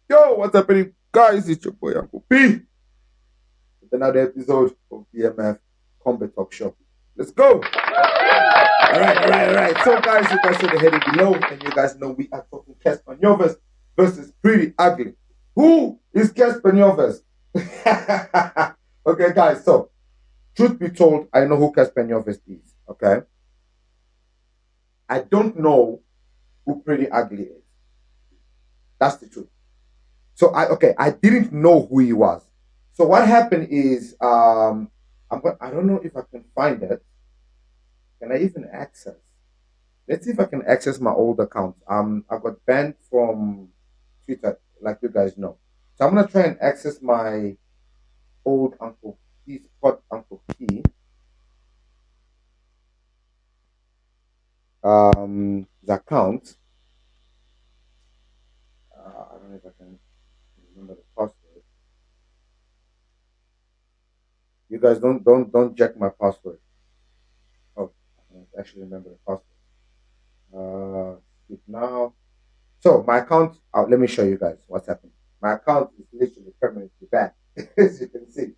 Yo, what's happening, guys? It's your boy Uncle P with another episode of BMF Combat Talk Show. Let's go! All right. So, guys, you guys see the heading below, and you guys know we are talking Cassper Nyovest versus Priddy Ugly. Who is Cassper Nyovest? Okay, guys. So, truth be told, I know who Cassper Nyovest is. Okay, I don't know who Priddy Ugly is. That's the truth. So I didn't know who he was. So what happened is I don't know if I can find it. Can I even access? Let's see if I can access my old account. I got banned from Twitter, like you guys know. So I'm gonna try and access my old Uncle P spot Uncle P. The account. I don't know if I can remember the password. You guys don't check my password. Oh, I don't actually remember the password. Skip now. So my account, let me show you guys what's happening. My account is literally permanently banned, as you can see.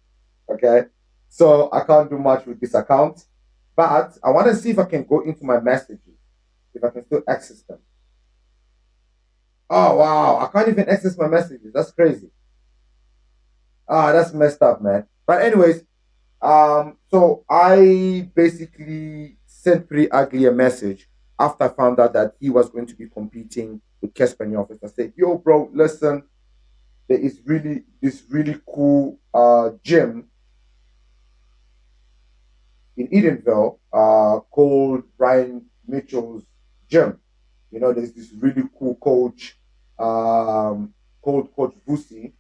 Okay, so I can't do much with this account, but I want to see if I can go into my messages, if I can still access them. Oh wow, I can't even access my messages. That's crazy. Ah, that's messed up, man. But anyways, so I basically sent Pretty Ugly a message after I found out that he was going to be competing with Cassper in the office. I said, "Yo, bro, listen, there is really this really cool gym in Edenville called Brian Mitchell's gym. You know, there's this really cool coach called Coach Vusi,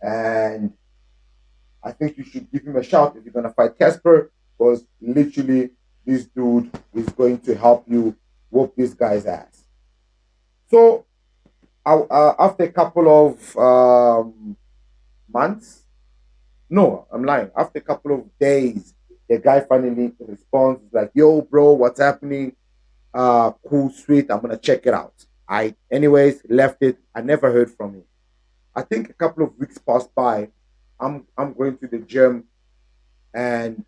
and I think you should give him a shout if you're gonna fight Cassper, because literally this dude is going to help you whoop this guy's ass." So after a couple of months, no, I'm lying. After a couple of days, the guy finally responds like, "Yo, bro, what's happening? Cool, sweet. I'm gonna check it out." I, anyways, left it. I never heard from him. I think a couple of weeks passed by. I'm going to the gym and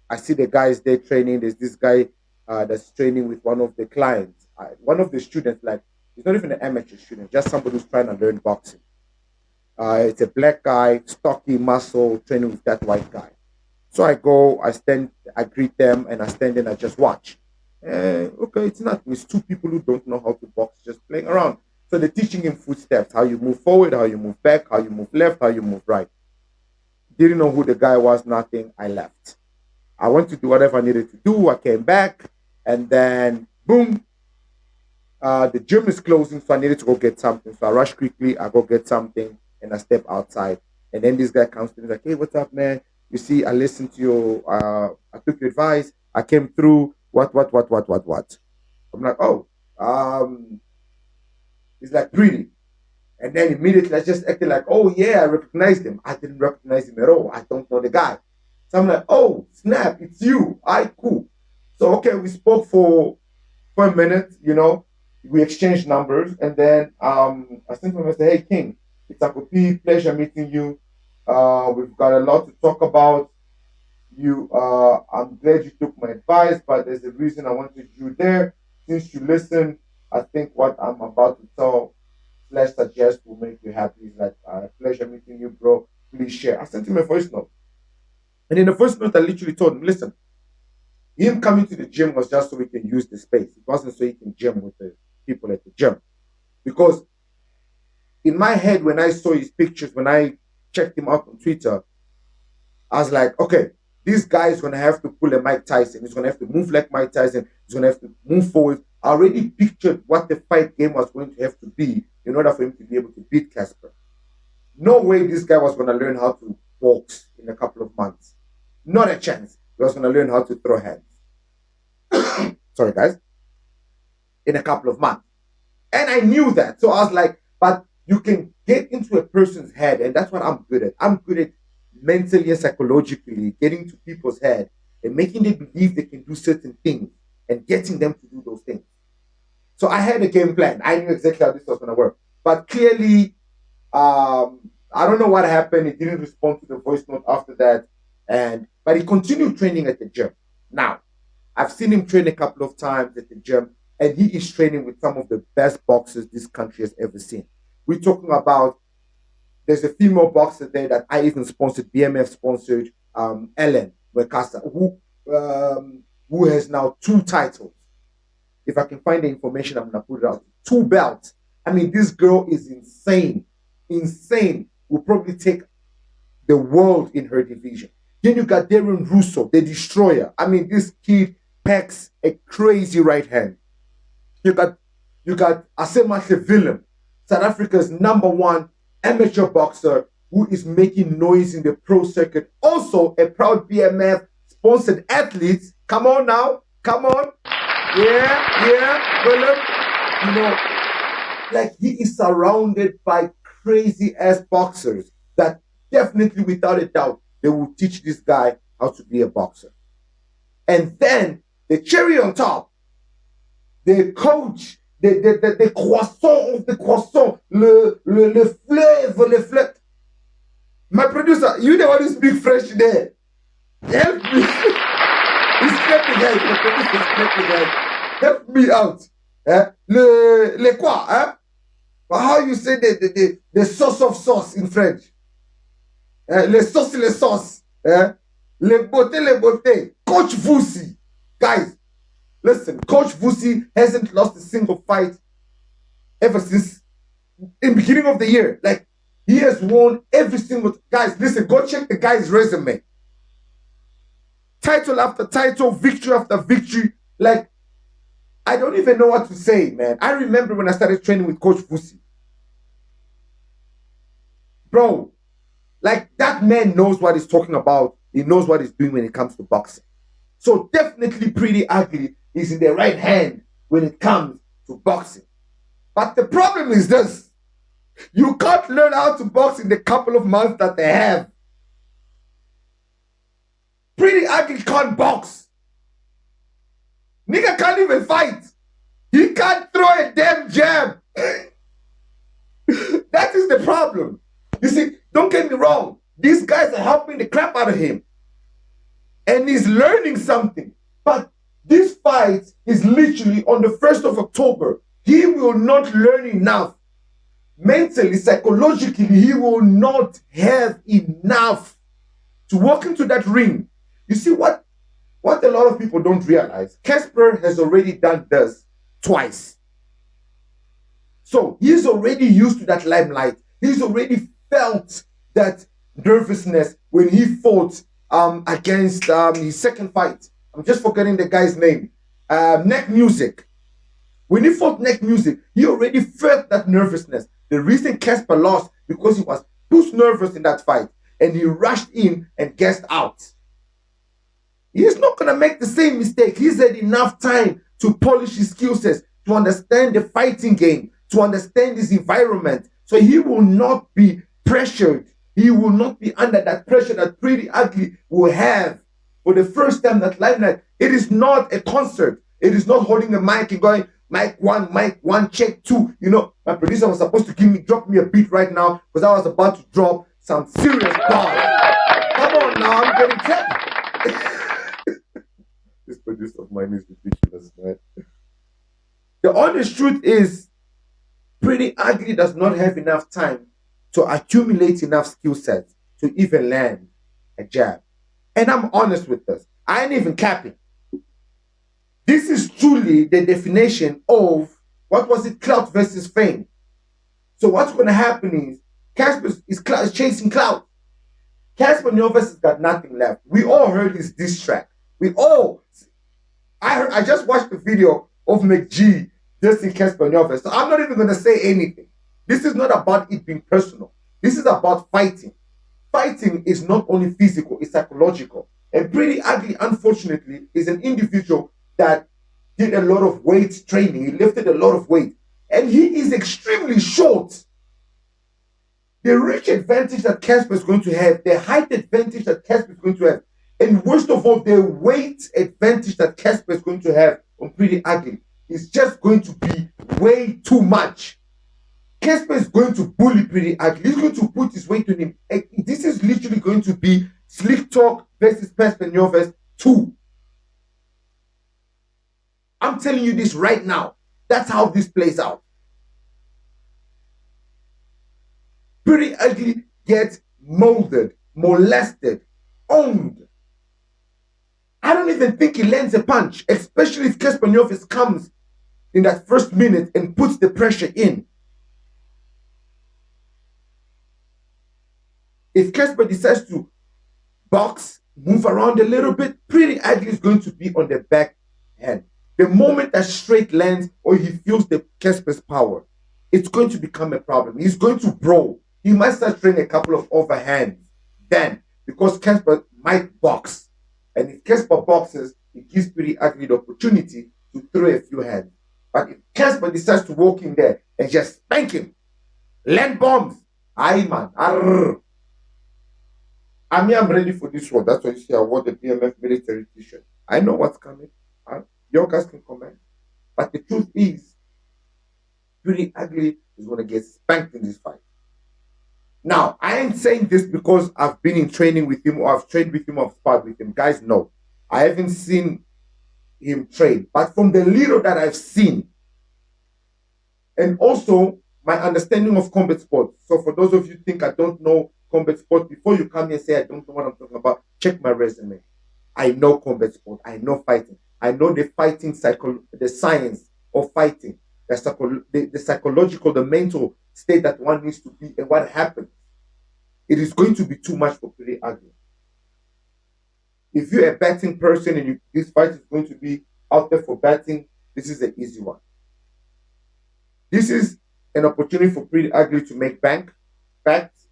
I see the guys there training. There's this guy that's training with one of the clients, one of the students. Like he's not even an amateur student, just somebody who's trying to learn boxing. It's a black guy, stocky, muscle, training with that white guy. So I go, I stand, I greet them, and I stand and I just watch. Okay, it's not. It's two people who don't know how to box, just playing around. So they're teaching him footsteps, how you move forward, how you move back, how you move left, how you move right. Didn't know who the guy was, nothing. I left. I went to do whatever I needed to do. I came back, and then boom, the gym is closing, so I needed to go get something. So I rush quickly. I go get something, and I step outside. And then this guy comes to me like, "Hey, what's up, man? You see, I listened to your, I took your advice. I came through. What? I'm like, oh, he's like pretty." And then immediately I just acted like, "Oh yeah, I recognized him." I didn't recognize him at all. I don't know the guy. So I'm like, "Oh snap, it's you. I cool." So okay, we spoke for a minute. We exchanged numbers, and then I sent him a message. "Hey King, it's Uncle P. Pleasure meeting you. We've got a lot to talk about. I'm glad you took my advice, but there's a reason I wanted you there. Since you listened, I think what I'm about to tell slash suggest will make you happy. It's like, pleasure meeting you, bro. Please share." I sent him a voice note. And in the voice note, I literally told him, "Listen, him coming to the gym was just so we can use the space. It wasn't so he can gym with the people at the gym." Because in my head, when I saw his pictures, when I checked him out on Twitter, I was like, okay, this guy is going to have to pull a Mike Tyson. He's going to have to move like Mike Tyson. He's going to have to move forward. I already pictured what the fight game was going to have to be in order for him to be able to beat Cassper. No way this guy was going to learn how to box in a couple of months. Not a chance. He was going to learn how to throw hands. Sorry, guys. In a couple of months. And I knew that. So I was like, but you can get into a person's head, and that's what I'm good at. I'm good at mentally and psychologically getting to people's head and making them believe they can do certain things and getting them to do those things. So I had a game plan. I knew exactly how this was going to work. But clearly, I don't know what happened. He didn't respond to the voice note after that, but he continued training at the gym. Now, I've seen him train a couple of times at the gym, and he is training with some of the best boxers this country has ever seen. We're talking about there's a female boxer there that I even sponsored, BMF sponsored, Ellen Wekasa, who has now 2 titles. If I can find the information, I'm gonna put it out. 2 belts. I mean, this girl is insane. Insane. Will probably take the world in her division. Then you got Darren Russo, the destroyer. I mean, this kid packs a crazy right hand. You got Asema Willem, South Africa's #1 amateur boxer who is making noise in the pro circuit. Also a proud BMF sponsored athlete. Come on now. Come on. Yeah, Willem. You know, like he is surrounded by crazy ass boxers that definitely, without a doubt, they will teach this guy how to be a boxer. And then the cherry on top, the coach, the croissant of the croissant, le fleuve. My producer, you the one who speak French there. Help me. He's clapping guys. The producer is clapping guys. Help me out. Le quoi? How you say the sauce of sauce in French? Le sauce. Le beauté. Coach Vusi. Guys, listen, Coach Vusi hasn't lost a single fight ever since in the beginning of the year. Like, he has won every single... Guys, listen, go check the guy's resume. Title after title, victory after victory. Like, I don't even know what to say, man. I remember when I started training with Coach Vusi. Bro, like, that man knows what he's talking about. He knows what he's doing when it comes to boxing. So definitely Priddy Ugly is in the right hand when it comes to boxing. But the problem is this. You can't learn how to box in the couple of months that they have. Priddy Ugly can't box. Nigga can't even fight. He can't throw a damn jab. That is the problem. You see, don't get me wrong. These guys are helping the crap out of him. And he's learning something. But this fight is literally on the 1st of October. He will not learn enough. Mentally, psychologically, he will not have enough to walk into that ring. You see what a lot of people don't realize? Cassper has already done this twice. So he's already used to that limelight. He's already felt that nervousness when he fought against his second fight. I'm just forgetting the guy's name. Neck Music. When he fought Neck Music, he already felt that nervousness. The reason Cassper lost because he was too nervous in that fight and he rushed in and gassed out. He's not going to make the same mistake. He's had enough time to polish his skill sets, to understand the fighting game, to understand his environment. So he will not be pressured. He will not be under that pressure that Priddy Ugly will have for the first time that limelight. It is not a concert. It is not holding a mic and going, mic one, check 2. You know, my producer was supposed to drop me a beat right now because I was about to drop some serious bars. Come on now, I'm getting kept. This producer of mine is ridiculous, man. The honest truth is, Priddy Ugly does not have enough time to accumulate enough skill sets to even land a jab. And I'm honest with this. I ain't even capping. This is truly the definition of, what was it, clout versus fame. So what's going to happen is, Cassper is chasing clout. Cassper Nyovest has got nothing left. We all heard his diss track. I just watched the video of McG dissing Cassper Nyovest. So I'm not even going to say anything. This is not about it being personal. This is about fighting. Fighting is not only physical, it's psychological. And Priddy Ugly, unfortunately, is an individual that did a lot of weight training. He lifted a lot of weight. And he is extremely short. The reach advantage that Cassper is going to have, the height advantage that Cassper is going to have, and worst of all, the weight advantage that Cassper is going to have on Priddy Ugly is just going to be way too much. Cassper is going to bully Priddy ugly. He's going to put his weight on him. This is literally going to be Slick Talk versus Cassper Nyovest 2. I'm telling you this right now. That's how this plays out. Priddy ugly gets molded, molested, owned. I don't even think he lands a punch, especially if Cassper Nyovest comes in that first minute and puts the pressure in. If Cassper decides to box, move around a little bit, Priddy ugly is going to be on the back hand. The moment that straight lands or he feels the Cassper's power, it's going to become a problem. He's going to brawl. He might start throwing a couple of overhands then, because Cassper might box. And if Cassper boxes, it gives Priddy ugly the opportunity to throw a few hands. But if Cassper decides to walk in there and just spank him, land bombs, aye man, arrr. I mean, I'm ready for this one. That's why you see I wore the BMF military t-shirt. I know what's coming. Your guys can comment. But the truth is, Priddy ugly is going to get spanked in this fight. Now, I ain't saying this because I've been in training with him or I've trained with him or I've sparred with him. Guys, no. I haven't seen him train. But from the little that I've seen, and also my understanding of combat sports. So for those of you who think I don't know combat sport, before you come here and say I don't know what I'm talking about, check my resume. I know combat sport. I know fighting. I know the fighting the science of fighting, the psychological, the mental state that one needs to be and what happens. It is going to be too much for Priddy ugly. If you're a betting person and this fight is going to be out there for betting, this is an easy one. This is an opportunity for Priddy ugly to make bank, facts,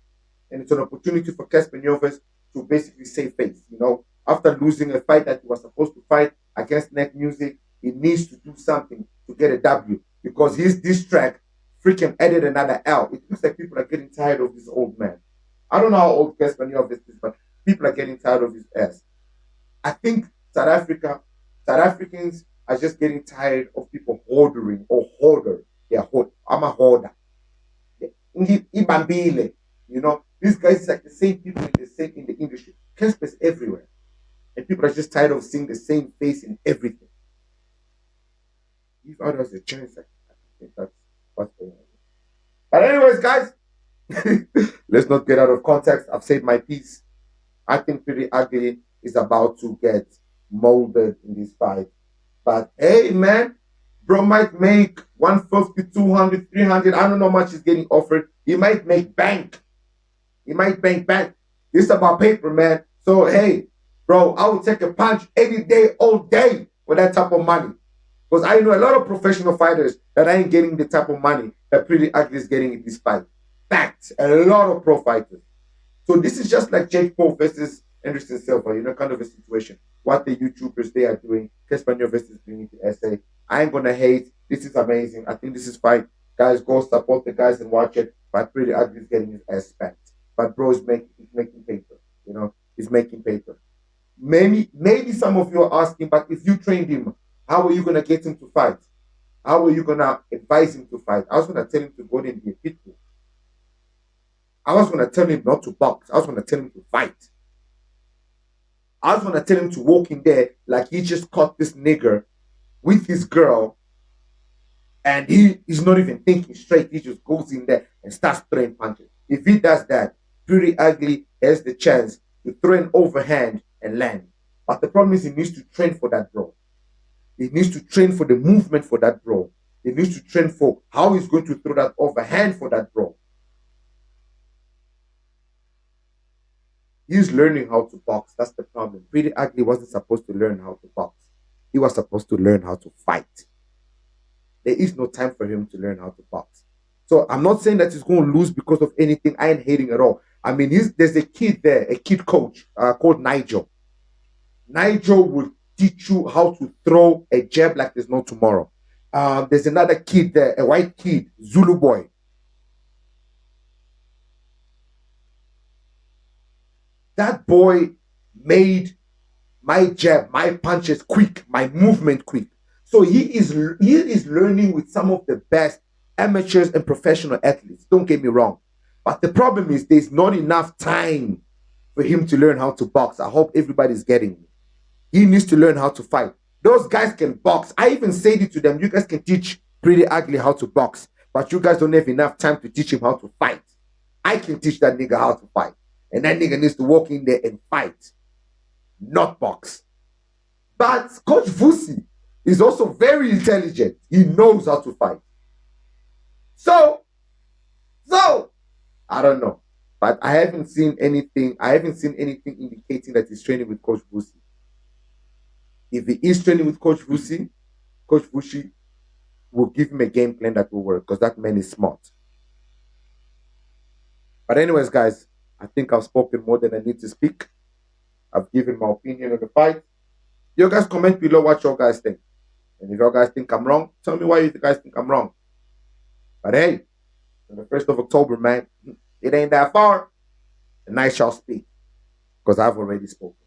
and it's an opportunity for Cassper Nyovest to basically save face. You know, after losing a fight that he was supposed to fight against Neck Music, he needs to do something to get a W because his diss track freaking added another L. It looks like people are getting tired of this old man. I don't know how old Cassper Nyovest is, but people are getting tired of his ass. I think South Africans are just getting tired of people hoarding or hoarder. I'm a hoarder. Ibambile. You know, these guys are like the same people in the industry. Cassper's everywhere. And people are just tired of seeing the same face in everything. Give others a chance. I think that's what's going on. But anyways, guys, let's not get out of context. I've said my piece. I think Priddy ugly is about to get molded in this fight. But hey, man, bro might make 150, 200, 300. I don't know how much he's getting offered. He might make bank. He might bank. This is about paper, man. So, hey, bro, I will take a punch any day, all day for that type of money. Because I know a lot of professional fighters that ain't getting the type of money that Priddy ugly is getting in this fight. Facts. A lot of pro fighters. So this is just like Jake Paul versus Anderson Silva, you know, kind of a situation. What the YouTubers they are doing, Cassper Nyovest is doing the essay. I ain't gonna hate. This is amazing. I think this is fine. Guys, go support the guys and watch it. But Priddy ugly is getting his ass spanked. But bro is making paper. You know, he's making paper. Maybe some of you are asking, but if you trained him, how are you gonna get him to fight? How are you gonna advise him to fight? I was gonna tell him to go and be a pit bull. I was gonna tell him not to box. I was gonna tell him to fight. I was gonna tell him to walk in there like he just caught this nigger with his girl, and he's not even thinking straight. He just goes in there and starts throwing punches. If he does that, Priddy ugly has the chance to throw an overhand and land. But the problem is he needs to train for that, bro. He needs to train for the movement for that, bro. He needs to train for how he's going to throw that overhand for that, bro. He's learning how to box. That's the problem. Priddy ugly wasn't supposed to learn how to box. He was supposed to learn how to fight. There is no time for him to learn how to box. So I'm not saying that he's going to lose because of anything. I ain't hating at all. I mean, there's a kid there, a kid coach called Nigel. Nigel will teach you how to throw a jab like there's no tomorrow. There's another kid there, a white kid, Zulu boy. That boy made my jab, my punches quick, my movement quick. So he is learning with some of the best amateurs and professional athletes. Don't get me wrong. But the problem is there's not enough time for him to learn how to box. I hope everybody's getting me. He needs to learn how to fight. Those guys can box. I even said it to them. You guys can teach Priddy Ugly how to box, but you guys don't have enough time to teach him how to fight. I can teach that nigga how to fight. And that nigga needs to walk in there and fight, not box. But Coach Vusi is also very intelligent. He knows how to fight. So, I don't know. But I haven't seen anything. I haven't seen anything indicating that he's training with Coach Vusi. If he is training with Coach Vusi will give him a game plan that will work because that man is smart. But anyways, guys, I think I've spoken more than I need to speak. I've given my opinion on the fight. You guys comment below what you guys think. And if you guys think I'm wrong, tell me why you guys think I'm wrong. But hey, on the 1st of October, man, it ain't that far. And I shall speak because I've already spoken.